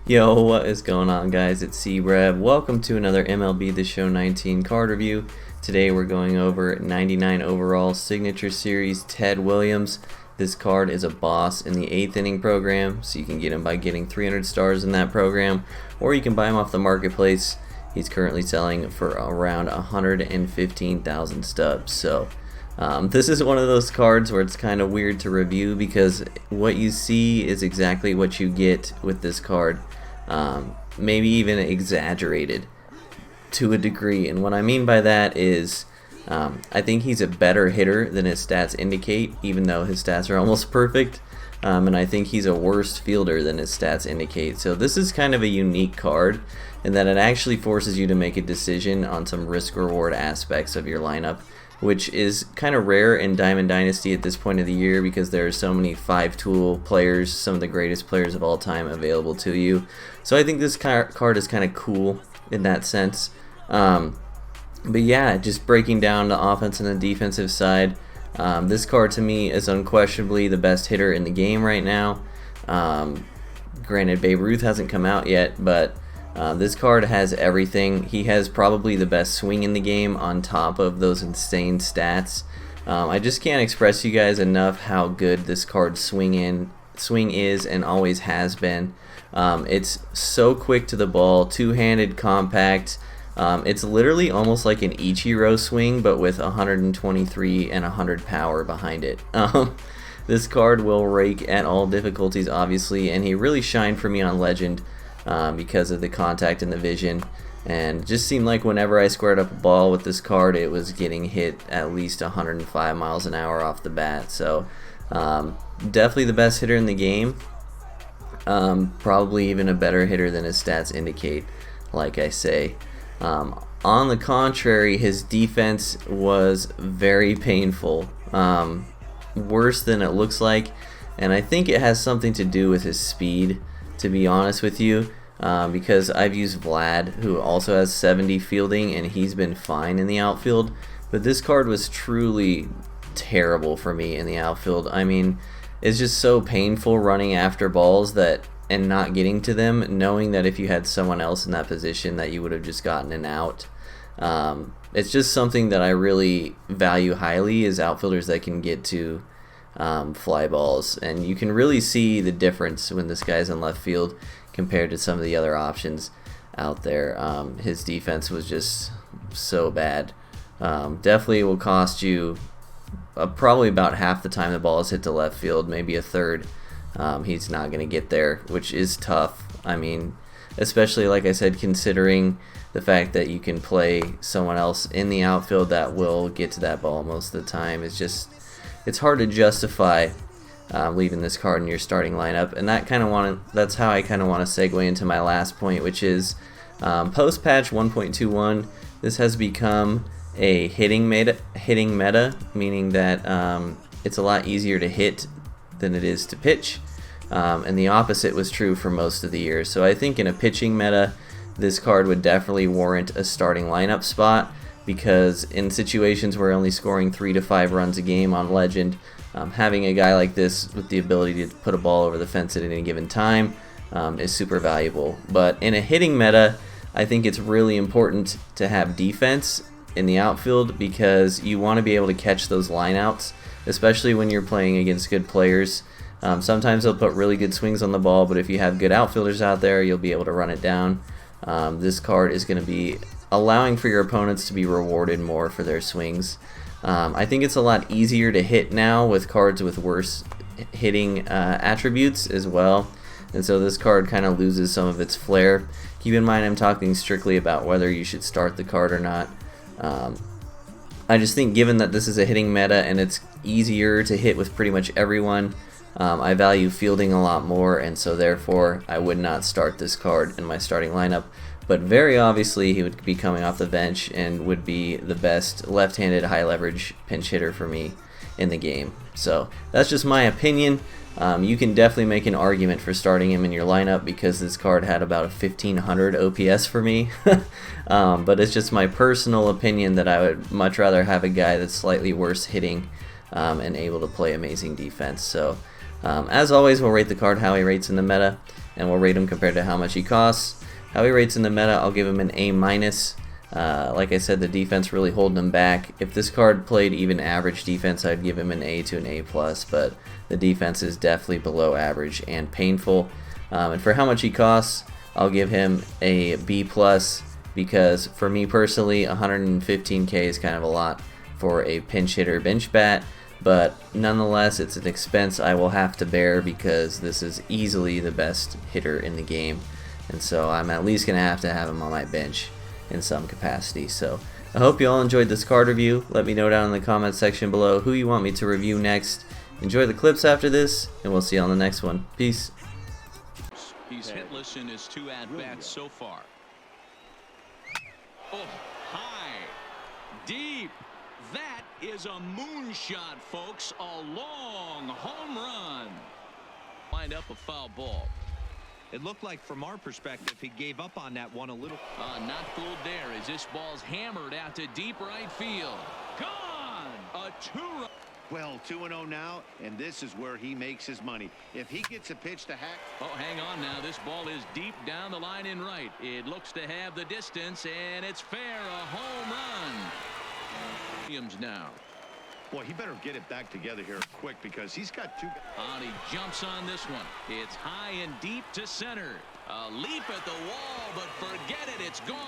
Yo, what is going on, guys? It's C-Rev. Welcome to another MLB The Show 19 card review. Today we're going over 99 overall Signature Series Ted Williams. This card is a boss in the 8th inning program, so you can get him by getting 300 stars in that program, or you can buy him off the marketplace. He's currently selling for around 115,000 stubs. So this is one of those cards where it's kind of weird to review because what you see is exactly what you get with this card. Maybe even exaggerated to a degree, and what I mean by that is I think he's a better hitter than his stats indicate, even though his stats are almost perfect, and I think he's a worse fielder than his stats indicate. So this is kind of a unique card in that it actually forces you to make a decision on some risk-reward aspects of your lineup, which is kind of rare in Diamond Dynasty at this point of the year because there are so many 5-tool players, some of the greatest players of all time available to you. So I think this card is kind of cool in that sense. But yeah, just breaking down the offense and the defensive side, this card to me is unquestionably the best hitter in the game right now. Granted, Babe Ruth hasn't come out yet, but this card has everything. He has probably the best swing in the game on top of those insane stats. I just can't express to you guys enough how good this card's swing is and always has been. It's so quick to the ball, two-handed, compact. It's literally almost like an Ichiro swing, but with 123 and 100 power behind it. This card will rake at all difficulties, obviously, and he really shined for me on Legend because of the contact and the vision. And it just seemed like whenever I squared up a ball with this card, it was getting hit at least 105 miles an hour off the bat. So definitely the best hitter in the game. Probably even a better hitter than his stats indicate, like I say. On the contrary, his defense was very painful, worse than it looks like, and I think it has something to do with his speed, to be honest with you, because I've used Vlad, who also has 70 fielding, and he's been fine in the outfield, but this card was truly terrible for me in the outfield. I mean, it's just so painful running after balls and not getting to them, knowing that if you had someone else in that position that you would have just gotten an out. It's just something that I really value highly, is outfielders that can get to fly balls, and you can really see the difference when this guy's in left field compared to some of the other options out there. His defense was just so bad. Definitely will cost you probably about half the time the ball is hit to left field, maybe a third. He's not going to get there, which is tough. I mean, especially like I said, considering the fact that you can play someone else in the outfield that will get to that ball most of the time. It's hard to justify leaving this card in your starting lineup, and that's how I kind of want to segue into my last point, which is post patch 1.21. This has become a hitting meta, meaning that it's a lot easier to hit than it is to pitch, and the opposite was true for most of the year. So I think in a pitching meta, this card would definitely warrant a starting lineup spot, because in situations where only scoring 3 to 5 runs a game on Legend, having a guy like this with the ability to put a ball over the fence at any given time is super valuable. But in a hitting meta, I think it's really important to have defense in the outfield, because you want to be able to catch those lineouts, especially when you're playing against good players. Sometimes they'll put really good swings on the ball, but if you have good outfielders out there, you'll be able to run it down. This card is going to be allowing for your opponents to be rewarded more for their swings. I think it's a lot easier to hit now with cards with worse hitting attributes as well, and so this card kind of loses some of its flair. Keep in mind, I'm talking strictly about whether you should start the card or not. I just think given that this is a hitting meta and it's easier to hit with pretty much everyone, I value fielding a lot more, and so therefore I would not start this card in my starting lineup. But very obviously he would be coming off the bench and would be the best left-handed high leverage pinch hitter for me in the game. So that's just my opinion. You can definitely make an argument for starting him in your lineup because this card had about a 1500 OPS for me. But it's just my personal opinion that I would much rather have a guy that's slightly worse hitting and able to play amazing defense. So as always, we'll rate the card how he rates in the meta. and we'll rate him compared to how much he costs. How he rates in the meta, I'll give him an A-. Like I said, the defense really holding him back. If this card played even average defense, I'd give him an A to an A+, but the defense is definitely below average and painful. And for how much he costs, I'll give him a B+, because for me personally, 115k is kind of a lot for a pinch hitter bench bat, but nonetheless, it's an expense I will have to bear because this is easily the best hitter in the game, and so I'm at least going to have him on my bench in some capacity. So I hope you all enjoyed this card review. Let me know down in the comments section below who you want me to review next. Enjoy the clips after this, and we'll see you on the next one. Peace. He's hitless in his 2 at-bats so far. Oh, high, deep. That is a moonshot, folks. A long home run. Wind up a foul ball. It looked like, from our perspective, he gave up on that one a little. Not fooled there as this ball's hammered out to deep right field. Gone! A 2-run. Well, 2-0 now, and this is where he makes his money. If he gets a pitch to hack. Oh, hang on now. This ball is deep down the line in right. It looks to have the distance, and it's fair. A home run. Williams now. Boy, he better get it back together here quick because he's got 2. And he jumps on this one. It's high and deep to center. A leap at the wall, but forget it. It's gone.